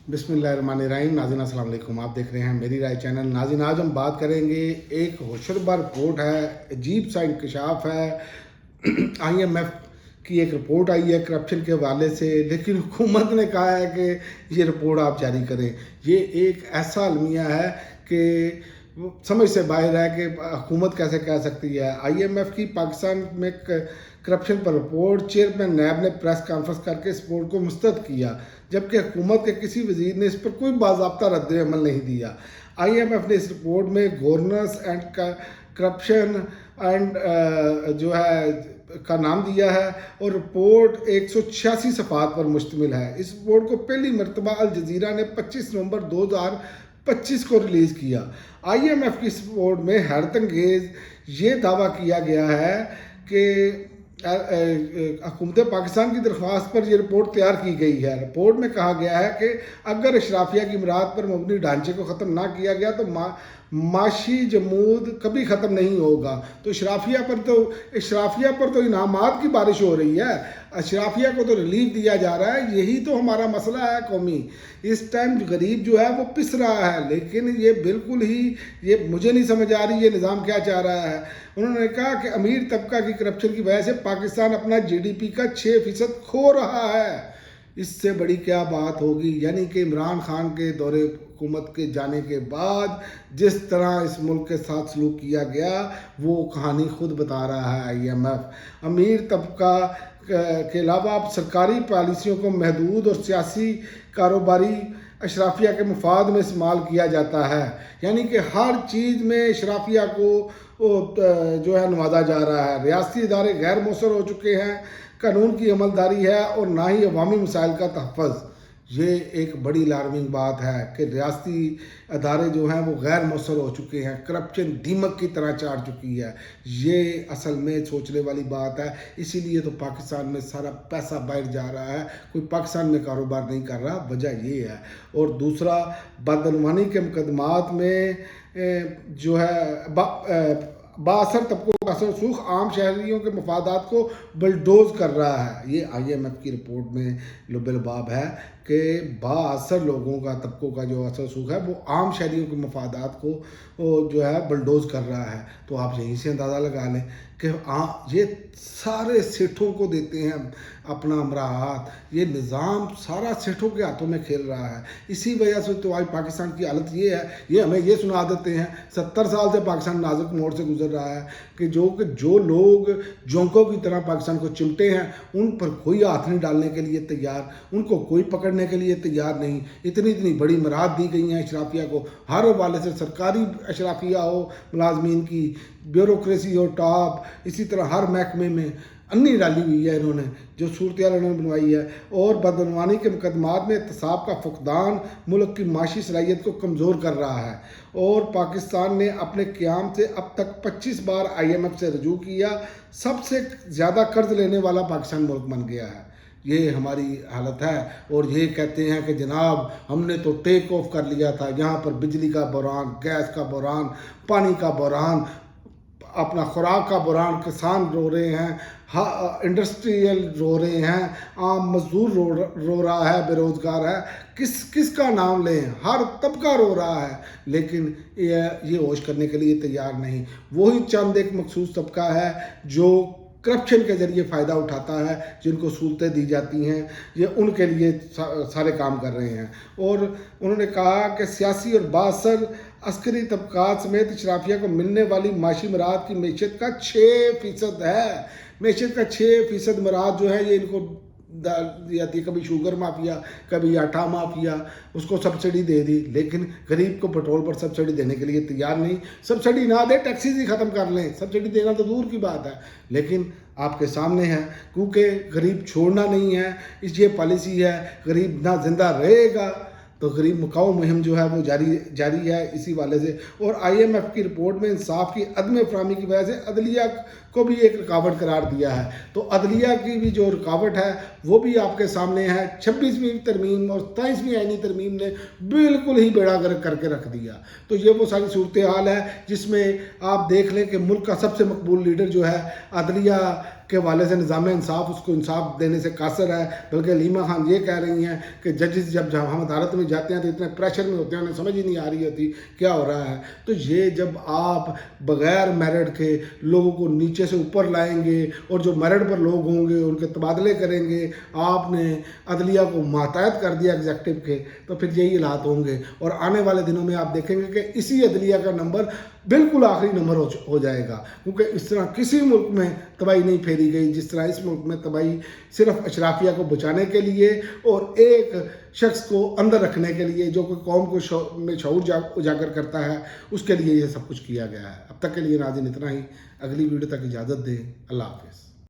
बिस्मिल्लाहिर्रहमानिर्रहीम। नाज़रीन अस्सलाम वालेकुम। आप देख रहे हैं मेरी राय चैनल। नाज़रीन आज हम बात करेंगे, एक होशरुबा रिपोर्ट है, अजीब सा इंकशाफ है। IMF की एक रिपोर्ट आई है करप्शन के हवाले से, लेकिन हुकूमत ने कहा है कि ये रिपोर्ट आप जारी करें। ये एक ऐसा अलमिया है कि समझ से बाहर है कि हुकूमत कैसे कह सकती है। IMF की पाकिस्तान में करप्शन पर रिपोर्ट, चेयरमैन नैब ने प्रेस कॉन्फ्रेंस करके इस रिपोर्ट को मुस्तरद किया, जबकि हुकूमत के किसी वजीर ने इस पर कोई बाज़ाब्ता रद्द अमल नहीं दिया। IMF ने इस रिपोर्ट में गवर्नेंस एंड करप्शन एंड जो है का नाम दिया है, और रिपोर्ट 186 सफ़ात पर मुश्तमिल है। इस रिपोर्ट को पहली मरतबा अल जज़ीरा ने 25 नवंबर 2025 को रिलीज़ किया। IMF की इस रिपोर्ट में हैरत अंगेज़ ये दावा किया गया है कि हुकूमत पाकिस्तान की दरख्वास्त पर यह रिपोर्ट तैयार की गई है। रिपोर्ट में कहा गया है कि अगर अशराफिया की इमरात पर मबनी ढांचे को ख़त्म ना किया गया तो माशी जमूद कभी ख़त्म नहीं होगा। तो अशराफिया पर तो इनामात की बारिश हो रही है, अशराफिया को तो रिलीफ दिया जा रहा है। यही तो हमारा मसला है कौमी। इस टाइम गरीब जो है वो पिस रहा है, लेकिन ये बिल्कुल ही ये मुझे नहीं समझ आ रही ये निज़ाम क्या चाह रहा है। उन्होंने कहा कि अमीर तबका की करप्शन की वजह से पाकिस्तान अपना GDP का 6% खो रहा है। इससे बड़ी क्या बात होगी। यानी कि इमरान खान के दौरे हुकूमत के जाने के बाद जिस तरह इस मुल्क के साथ सलूक किया गया वो कहानी खुद बता रहा है IMF। अमीर तबका के अलावा अब सरकारी पॉलिसियों को महदूद और सियासी कारोबारी अशराफिया के मफाद में इस्तेमाल किया जाता है। यानी कि हर चीज़ में अशराफिया को जो है नवाजा जा रहा है। रियासती इदारे गैर मौसर हो चुके हैं, कानून की अमलदारी है और ना ही अवामी मसाइल का तहफ़्फ़ुज़। ये एक बड़ी अलार्मिंग बात है कि रियासती अदारे जो हैं वो गैर मौसर हो चुके हैं, करप्शन दीमक की तरह चाट चुकी है। ये असल में सोचने वाली बात है। इसीलिए तो पाकिस्तान में सारा पैसा बाहर जा रहा है, कोई पाकिस्तान में कारोबार नहीं कर रहा। वजह ये है। और दूसरा, बदनवानी के मुकदमात में जो है बासर तबकों का असर सूख आम शहरियों के मफादात को बलडोज कर रहा है। ये IMF की रिपोर्ट में लुबलबाब है कि बासर लोगों का तबकों का जो असर सूख है वो आम शहरियों के मफादात को जो है बलडोज कर रहा है। तो आप यहीं से अंदाज़ा लगा लें कि ये सारे सेठों को देते हैं अपना अमराहात। ये निज़ाम सारा सेठों के हाथों में खेल रहा है। इसी वजह से तो आज पाकिस्तान की हालत ये है। ये हमें ये सुना देते हैं 70 साल से पाकिस्तान नाजुक मोड़ से गुजर रहा है कि जो लोग जोंकों की तरह पाकिस्तान को चिमटे हैं उन पर कोई हाथ नहीं डालने के लिए तैयार, उनको कोई पकड़ने के लिए तैयार नहीं। इतनी बड़ी मराद दी गई हैं अशराफिया को, हर हवाले से, सरकारी अशराफिया हो, मुलाजमीन की ब्यूरोक्रेसी हो टॉप, इसी तरह हर महकमे में अन्नी डाली हुई है इन्होंने, जो सूरत इन्होंने बनवाई है। और बदनवानी के मुकदमात में एहतसाब का फुकदान मुल्क की माशी सलाहियत को कमज़ोर कर रहा है। और पाकिस्तान ने अपने क़याम से अब तक 25 बार IMF से रजू किया। सबसे ज़्यादा कर्ज लेने वाला पाकिस्तान मुल्क बन गया है। ये हमारी हालत है। और ये कहते हैं कि जनाब हमने तो टेक ऑफ कर लिया था, यहाँ पर बिजली का बहरान, गैस का बहरान, पानी का बहरान, अपना खुराक का बहरान, किसान रो रहे हैं, इंडस्ट्रियल रो रहे हैं, आम मजदूर रो रहा है, बेरोज़गार है। किसका नाम लें, हर तबका रो रहा है। लेकिन ये होश करने के लिए तैयार नहीं। वही चंद एक मखसूस तबका है जो करप्शन के ज़रिए फ़ायदा उठाता है, जिनको सहूलतें दी जाती हैं, ये उनके लिए सारे काम कर रहे हैं। और उन्होंने कहा कि सियासी और बासर अस्करी तबकात समेत अशराफिया को मिलने वाली माशी मराद की मैशत का 6% है। मैशत का 6% मराद जो है ये इनको दी जाती है। कभी शुगर माफिया, कभी आटा माफिया, उसको सब्सिडी दे दी, लेकिन गरीब को पेट्रोल पर सब्सिडी देने के लिए तैयार नहीं। सब्सिडी ना दे, टैक्सीज ही ख़त्म कर लें, सब्सिडी देना तो दूर की बात है। लेकिन आपके सामने है, क्योंकि गरीब छोड़ना नहीं है, इस ये पॉलिसी है, गरीब ना जिंदा रहेगा तो गरीब मुकाओ मुहिम जो है वो जारी है इसी वाले से। और IMF की रिपोर्ट में इंसाफ की अदम फराहमी की वजह से अदलिया को भी एक रुकावट करार दिया है। तो अदलिया की भी जो रुकावट है वो भी आपके सामने है। 26वीं तरमीम और 27वीं आईनी तरमीम ने बिल्कुल ही बेड़ा गर्क करके रख दिया। तो ये वो सारी सूरत हाल है जिसमें आप देख लें कि मुल्क का सबसे मकबूल लीडर जो है अदलिया के वाले से निज़ाम इंसाफ उसको इंसाफ देने से कासर है, बल्कि हलीमा खान ये कह रही हैं कि जजेस जब हम अदालत में जाते हैं तो इतने प्रेशर में होते हैं, उन्हें समझ ही नहीं आ रही होती क्या हो रहा है। तो ये जब आप बग़ैर मेरिट के लोगों को नीचे से ऊपर लाएंगे और जो मेरिट पर लोग होंगे उनके तबादले करेंगे, आपने अदलिया को मातहत कर दिया एग्जेक्टिव के, तो फिर यही हालात होंगे। और आने वाले दिनों में आप देखेंगे कि इसी अदलिया का नंबर बिल्कुल आखिरी नंबर हो जाएगा, क्योंकि इस तरह किसी मुल्क में तबाही नहीं फेरी गई जिस तरह इस मुल्क में तबाही सिर्फ अशराफिया को बचाने के लिए और एक शख्स को अंदर रखने के लिए जो कोई कौम को में शऊर उजागर करता है, उसके लिए ये सब कुछ किया गया है। अब तक के लिए नाज़रीन इतना ही, अगली वीडियो तक इजाज़त दें। अल्लाह हाफ़िज़।